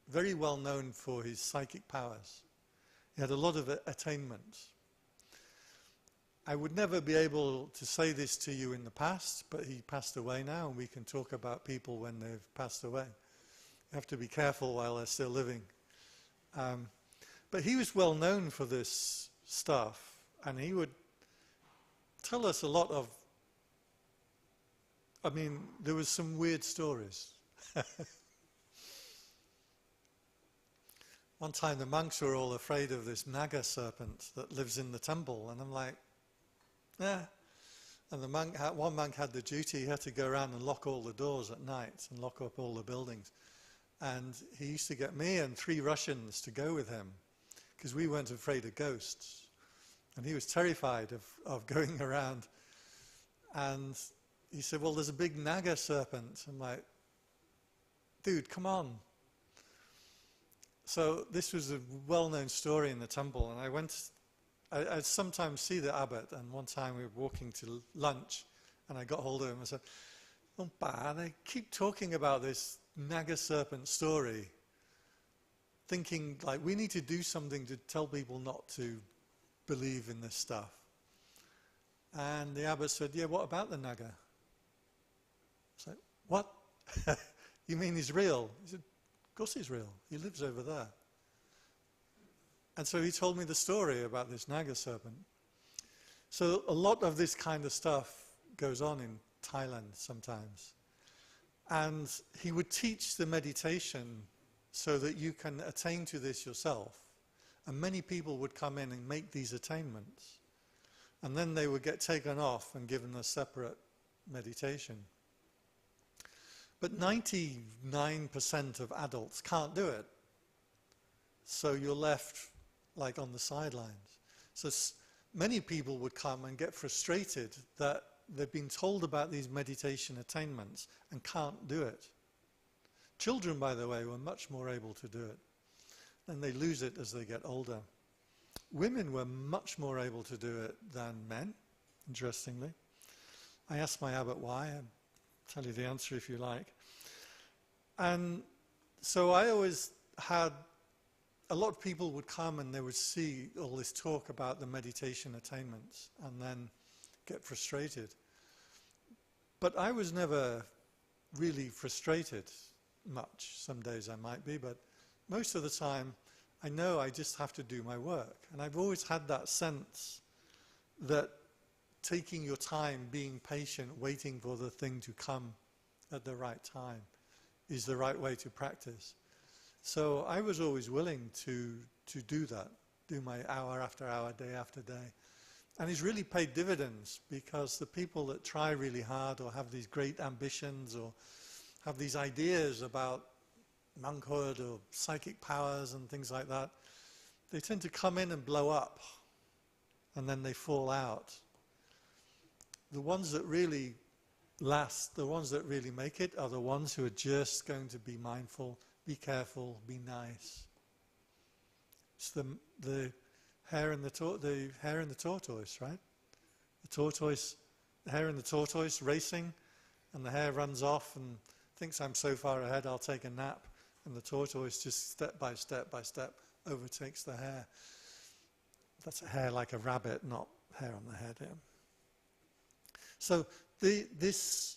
very well known for his psychic powers. He had a lot of attainments. I would never be able to say this to you in the past, but he passed away now, and we can talk about people when they've passed away. You have to be careful while they're still living. But he was well known for this stuff, and he would tell us a lot of, there was some weird stories. One time the monks were all afraid of this Naga serpent that lives in the temple, and I'm like, yeah. And one monk had the duty, he had to go around and lock all the doors at night and lock up all the buildings. And he used to get me and 3 Russians to go with him, because we weren't afraid of ghosts. And he was terrified of going around. And he said, well, there's a big Naga serpent. I'm like, dude, come on. So this was a well-known story in the temple, and I'd sometimes see the abbot, and one time we were walking to lunch, and I got hold of him and said, oh, Pa, they keep talking about this Naga serpent story, thinking like we need to do something to tell people not to believe in this stuff. And the abbot said, yeah, what about the Naga? I said, what? You mean he's real? He said, of course he's real. He lives over there. And so he told me the story about this Naga serpent. So a lot of this kind of stuff goes on in Thailand sometimes. And he would teach the meditation so that you can attain to this yourself. And many people would come in and make these attainments. And then they would get taken off and given a separate meditation. But 99% of adults can't do it. So you're left like on the sidelines. So many people would come and get frustrated that they've been told about these meditation attainments and can't do it. Children, by the way, were much more able to do it. And they lose it as they get older. Women were much more able to do it than men, interestingly. I asked my abbot why. I'll tell you the answer if you like. And so I always had, a lot of people would come and they would see all this talk about the meditation attainments and then get frustrated. But I was never really frustrated much. Some days I might be, but most of the time, I know I just have to do my work. And I've always had that sense that taking your time, being patient, waiting for the thing to come at the right time is the right way to practice. So I was always willing to do that, do my hour after hour, day after day. And it's really paid dividends, because the people that try really hard or have these great ambitions or have these ideas about monkhood or psychic powers and things like that, they tend to come in and blow up, and then they fall out. The ones that really last, the ones that really make it, are the ones who are just going to be mindful, be careful, be nice. It's the hare and the tortoise, right? The hare and the tortoise racing, and the hare runs off and thinks, I'm so far ahead, I'll take a nap. And the tortoise just step by step overtakes the hare. That's a hare like a rabbit, not hair on the head. Yeah. So this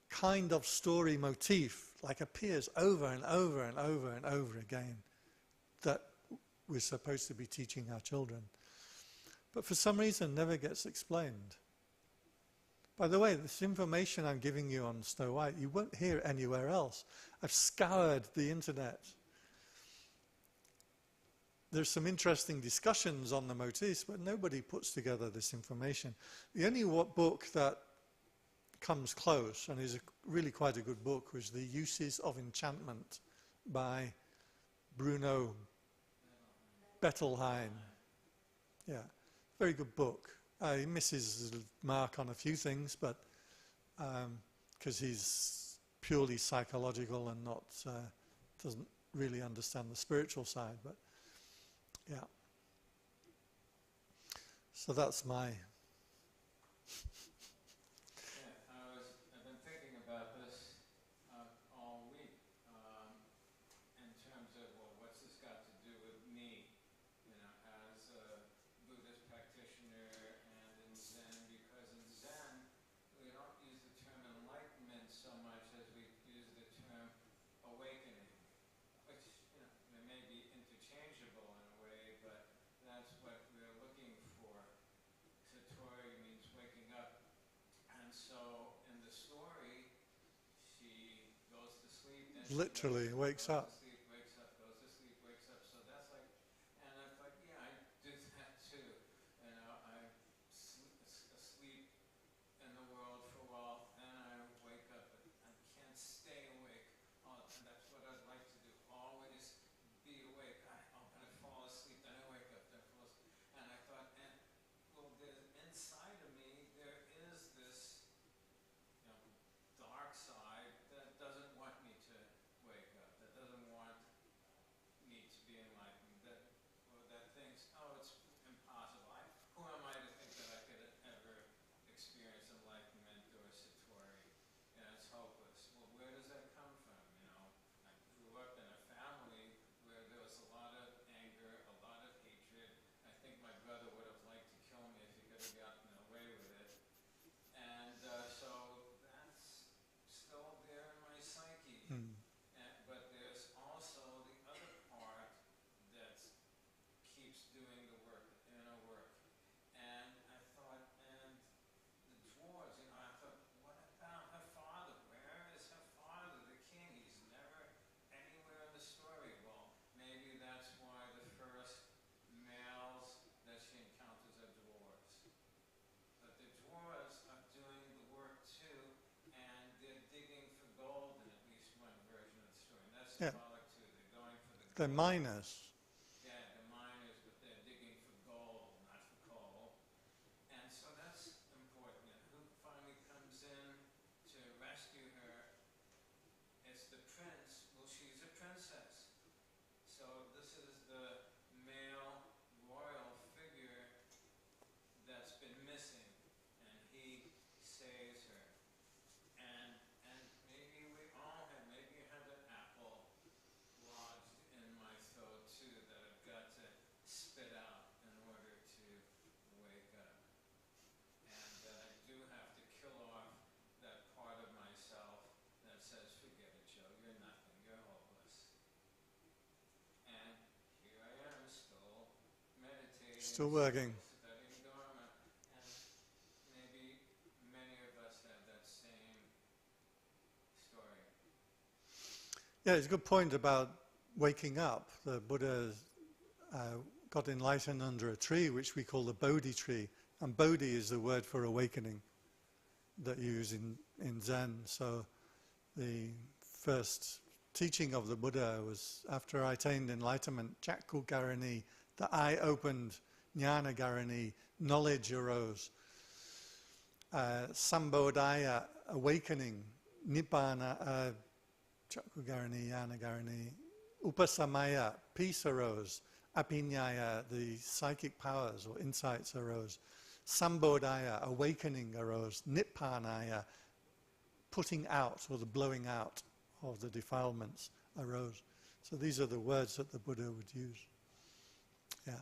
kind of story motif like appears over and over and over and over again, that we're supposed to be teaching our children. But for some reason never gets explained. By the way, this information I'm giving you on Snow White, you won't hear anywhere else. I've scoured the internet. There's some interesting discussions on the motifs, but nobody puts together this information. The only book that comes close, and is really quite a good book, was The Uses of Enchantment by Bruno Bettelheim. Yeah, very good book. He misses the mark on a few things, but because he's purely psychological and not doesn't really understand the spiritual side. But yeah, so that's my. I've been thinking about this all week in terms of, well, what's this got to do with me? As a Buddhist practitioner and in Zen, because in Zen we don't use the term enlightenment so much as we use the term awakening, which they may be interchangeable in a way, but that's what we're looking for. Satori means waking up, and so in the story she goes to sleep, then Literally wakes up. But there's also the other part that keeps doing the work, the inner work. And I thought, and the dwarves, I thought, what about her father? Where is her father, the king? He's never anywhere in the story. Well, maybe that's why the first males that she encounters are dwarves. But the dwarves are doing the work too, and they're digging for gold in at least one version of the story. And that's symbolic too. They're going for the gold. They're miners. Yeah, they're miners, but they're digging for gold, not for coal. And so that's important. And who finally comes in to rescue her? It's the prince. Well, she's a princess. So this is the male royal figure that's been missing, and he saves her. And maybe we all have, maybe you have an apple lodged in my throat too. Still working. Studying Dharma, and maybe many of us have that same story. Yeah, it's a good point about waking up. The Buddha got enlightened under a tree, which we call the Bodhi tree. And Bodhi is the word for awakening that you use in Zen. So the first teaching of the Buddha was after I attained enlightenment, Chakku Garani, the eye opened, Jnana Garani, knowledge arose. Sambodhaya, awakening, Nibbana, Chakku Garani, Jnana Garani, Upasamaya, peace arose. Apinyaya, the psychic powers or insights arose. Sambodhaya, awakening arose. Nippanaya, putting out or the blowing out of the defilements arose. So these are the words that the Buddha would use. Yeah.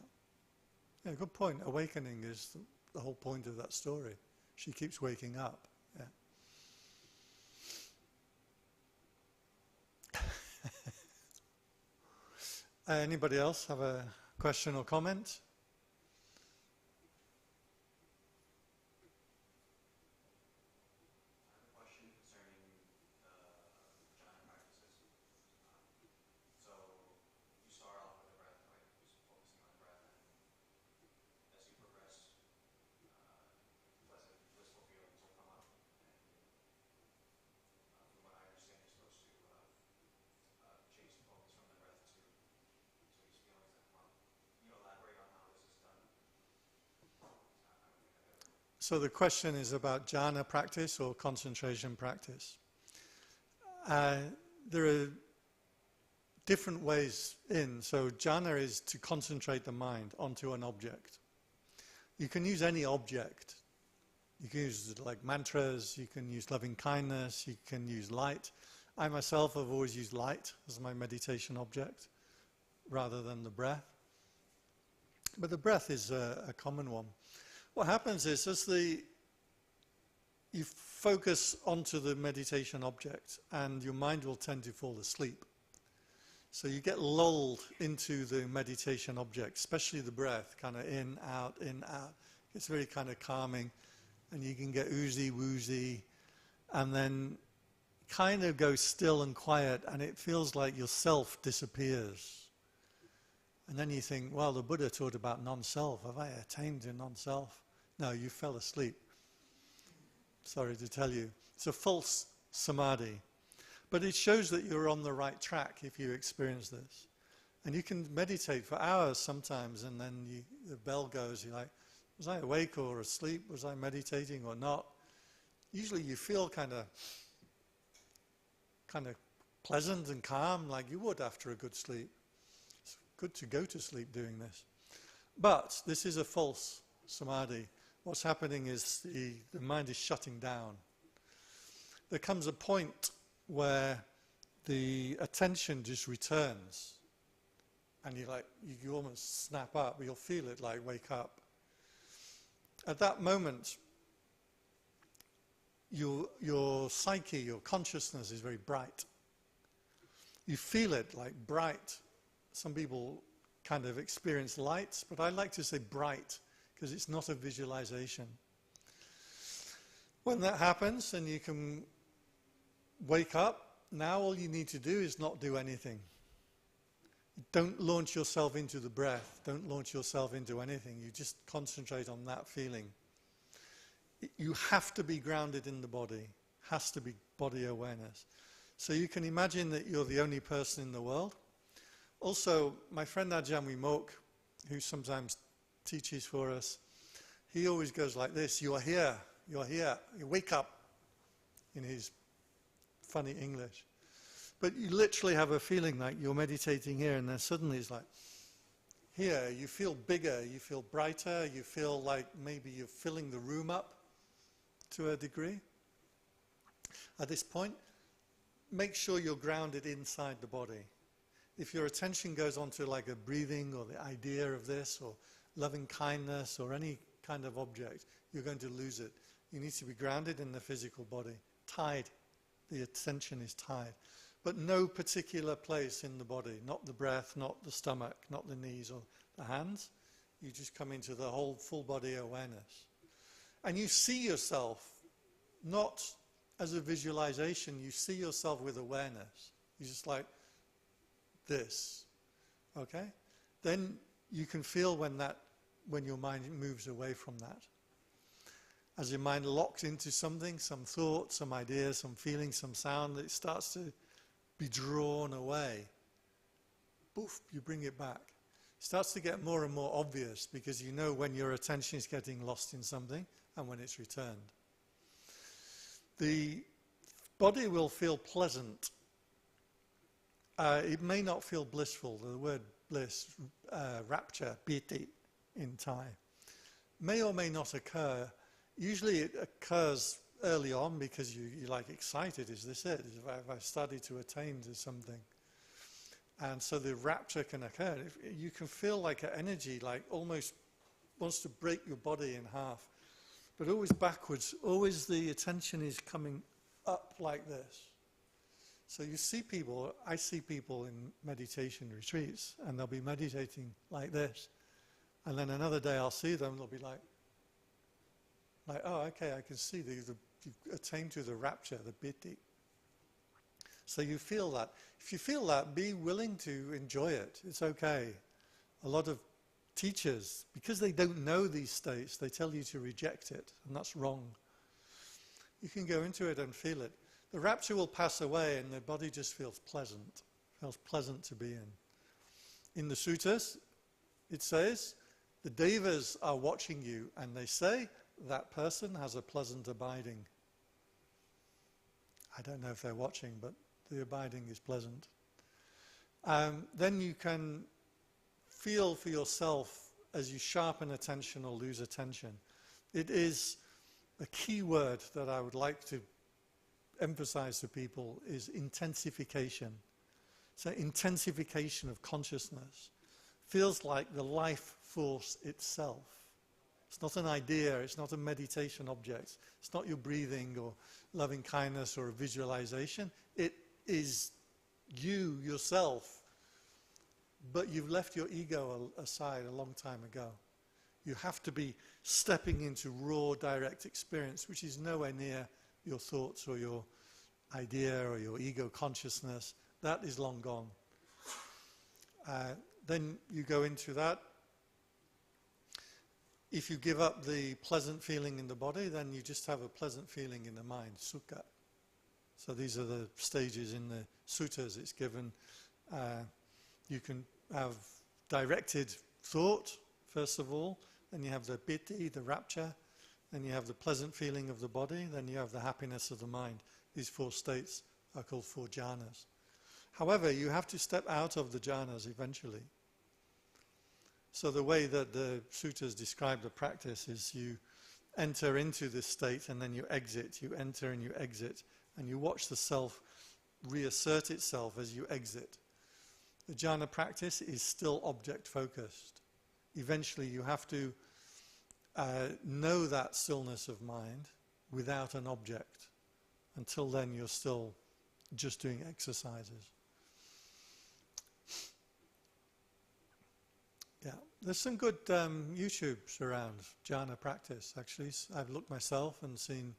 Yeah, good point. Awakening is the whole point of that story. She keeps waking up. Yeah. Anybody else have a question or comment? I have a question concerning the jhana practices. So you start off with the breath, right? Just focusing on the breath, and as you progress, pleasant, blissful feelings will come up. And from what I understand, you're supposed to change the focus from the breath to these feelings that come up. Can you elaborate on how this is done? I don't think I've ever. So the question is about jhana practice or concentration practice. There are different ways in. So jhana is to concentrate the mind onto an object. You can use any object. You can use like mantras, you can use loving kindness, you can use light. I myself have always used light as my meditation object rather than the breath. But the breath is a common one. What happens is as you focus onto the meditation object and your mind will tend to fall asleep. So you get lulled into the meditation object, especially the breath, kind of in, out, in, out. It's very kind of calming and you can get oozy, woozy and then kind of go still and quiet and it feels like your self disappears. And then you think, well, the Buddha taught about non-self. Have I attained to non-self? No, you fell asleep. Sorry to tell you. It's a false samadhi. But it shows that you're on the right track if you experience this. And you can meditate for hours sometimes and then the bell goes, you're like, was I awake or asleep? Was I meditating or not? Usually you feel kind of pleasant and calm like you would after a good sleep. It's good to go to sleep doing this. But this is a false samadhi. What's happening is the mind is shutting down. There comes a point where the attention just returns and you almost snap up, you'll feel it like wake up. At that moment, your psyche, your consciousness is very bright. You feel it like bright. Some people kind of experience lights, but I like to say bright because it's not a visualization. When that happens and you can wake up, now all you need to do is not do anything. Don't launch yourself into the breath. Don't launch yourself into anything. You just concentrate on that feeling. You have to be grounded in the body. Has to be body awareness. So you can imagine that you're the only person in the world. Also, my friend Ajahn Vimok, who sometimes teaches for us, he always goes like this, you're here, you wake up, in his funny English. But you literally have a feeling like you're meditating here and then suddenly it's like, here, you feel bigger, you feel brighter, you feel like maybe you're filling the room up to a degree. At this point, make sure you're grounded inside the body. If your attention goes onto like a breathing or the idea of this or loving kindness or any kind of object, you're going to lose it. You need to be grounded in the physical body, tied. The attention is tied. But no particular place in the body, not the breath, not the stomach, not the knees or the hands. You just come into the whole full body awareness. And you see yourself, not as a visualization, you see yourself with awareness. You're just like this, okay? Then you can feel when your mind moves away from that. As your mind locks into something, some thought, some idea, some feeling, some sound, it starts to be drawn away. Poof, you bring it back. It starts to get more and more obvious because you know when your attention is getting lost in something and when it's returned. The body will feel pleasant. It may not feel blissful. The word bliss, rapture, piti in Thai, may or may not occur. Usually it occurs early on because you're like excited. Is this it? Have I started to attain to something? And so the rapture can occur. You can feel like an energy, like almost wants to break your body in half. But always backwards, always the attention is coming up like this. So you see people, I see people in meditation retreats, and they'll be meditating like this. And then another day I'll see them, they'll be like, oh, okay, I can see you've attained to the rapture, the piti. So you feel that. If you feel that, be willing to enjoy it. It's okay. A lot of teachers, because they don't know these states, they tell you to reject it, and that's wrong. You can go into it and feel it. The rapture will pass away and the body just feels pleasant to be in. In the suttas, it says, the devas are watching you and they say, that person has a pleasant abiding. I don't know if they're watching, but the abiding is pleasant. Then you can feel for yourself as you sharpen attention or lose attention. It is a key word that I would like to emphasize to people is intensification. So intensification of consciousness feels like the life force itself. It's not an idea, it's not a meditation object, it's not your breathing or loving kindness or a visualization. It is you, yourself, but you've left your ego aside a long time ago. You have to be stepping into raw, direct experience, which is nowhere near your thoughts or your idea or your ego consciousness. That is long gone. Then you go into that. If you give up the pleasant feeling in the body, then you just have a pleasant feeling in the mind, sukha. So these are the stages in the suttas. It's given, you can have directed thought, first of all, then you have the piti, the rapture, then you have the pleasant feeling of the body, then you have the happiness of the mind. These four states are called four jhanas. However, you have to step out of the jhanas eventually. So the way that the suttas describe the practice is you enter into this state and then you exit. You enter and you exit. And you watch the self reassert itself as you exit. The jhana practice is still object focused. Eventually you have to know that stillness of mind without an object. Until then you're still just doing exercises. Yeah, there's some good YouTubes around jhana practice, actually. I've looked myself and seen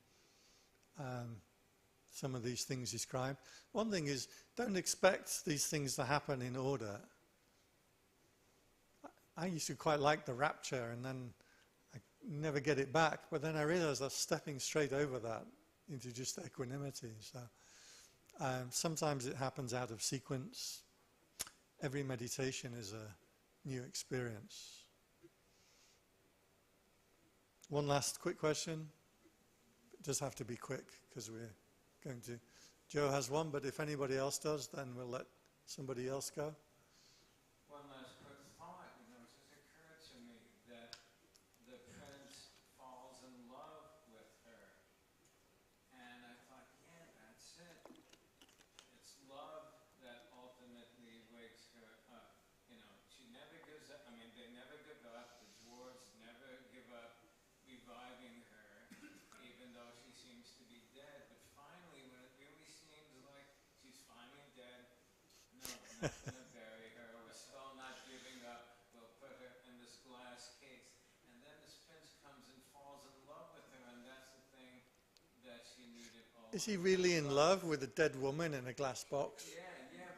some of these things described. One thing is, don't expect these things to happen in order. I used to quite like the rapture, and then I never get it back, but then I realized I was stepping straight over that into just equanimity. So sometimes it happens out of sequence. Every meditation is a new experience. One last quick question. It does have to be quick because we're going to... Joe has one, but if anybody else does, then we'll let somebody else go. One last quick thought. It just occurred to me that the prince falls in love with her. And I thought, yeah, that's it. It's love that ultimately wakes her up. She never gives up. I mean, they never give up. The dwarves never give up reviving her, even though she seems to be dead. But finally, when it really seems like she's finally dead, no, we're not going to bury her. We're still not giving up. We'll put her in this glass Is he really in love with a dead woman in a glass box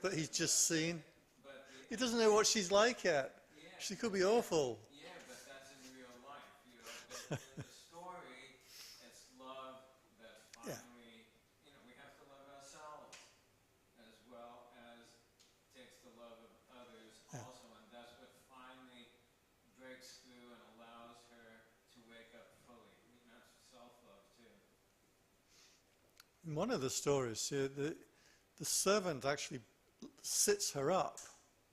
that he's just seen? He doesn't know what she's like yet. She could be awful. Yeah, but that's in real life. You know, the story, it's love that Yeah. finally, you know, we have to love ourselves as well as takes the love of others Yeah. also, and that's what finally breaks through and allows her to wake up fully. I mean, that's self-love too. In one of the stories, the servant actually sits her up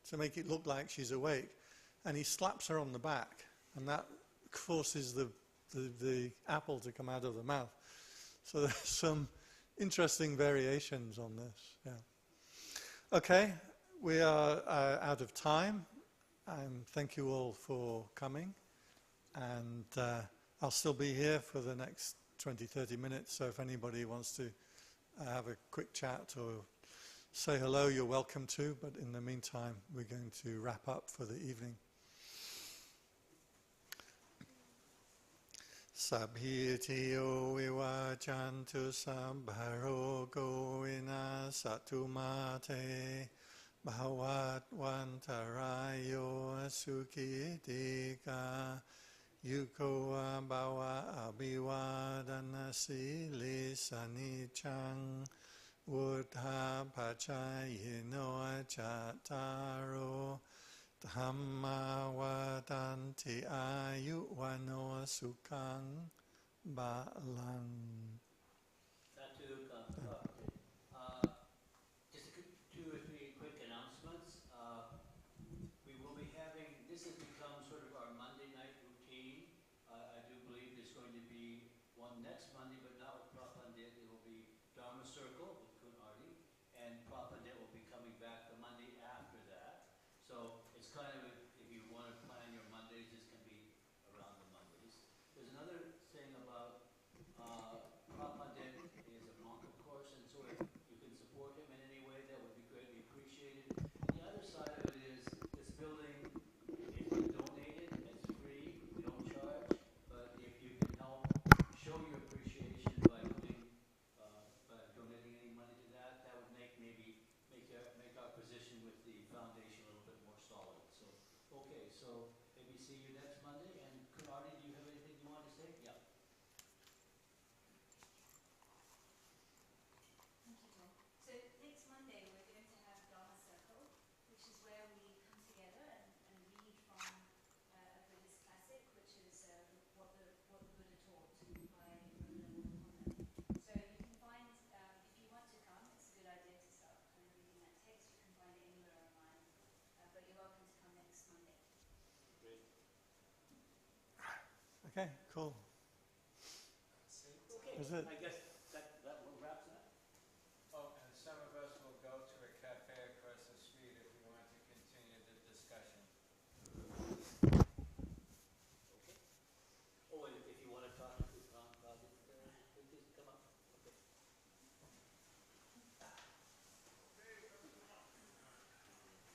to make it look like she's awake, and he slaps her on the back, and that forces the apple to come out of the mouth. So there's some interesting variations on this. Yeah. Okay, we are out of time. Thank you all for coming, and I'll still be here for the next 20-30 minutes, so if anybody wants to have a quick chat or say hello, you're welcome to, but in the meantime, we're going to wrap up for the evening. Sabhitiyo vivachantu sambharogo vinasatu mate bhavat vantarayo sukhitika yuko bhava abhivadana sili sanichang Buddha pachayino chataro dhamma vadanti ayuvano sukhang balang. Just two or three quick announcements. We will be having, this has become sort of our Monday night routine. I do believe there's going to be one next Monday, but not with Phra. It will be Dharma Circle with Kun Arti, and Phra will be coming back the Monday after that. So it's kind of, if you want to plan your Mondays, this can be around the Mondays. There's another thing about Phra is a monk, of course, and so if you can support him in any way, that would be greatly appreciated. And the other side of it is this building, if you donate it, it's free, we don't charge, but if you can help show your appreciation by donating any money to that, that would make our position with the foundation a little bit more solid. So, okay, so maybe see you next Monday. And Kunardi, do you have anything you want to say? Yeah. Thank you, Tom. So next Monday we're going to have Dharma Circle, which is where we come together and read from a Buddhist classic, which is what the Buddha taught by Buddha. So you can find, if you want to come, it's a good idea to start kind of reading that text. You can find it anywhere online, but you're welcome to come next Monday. Great. Okay, cool. Okay, Is it? I guess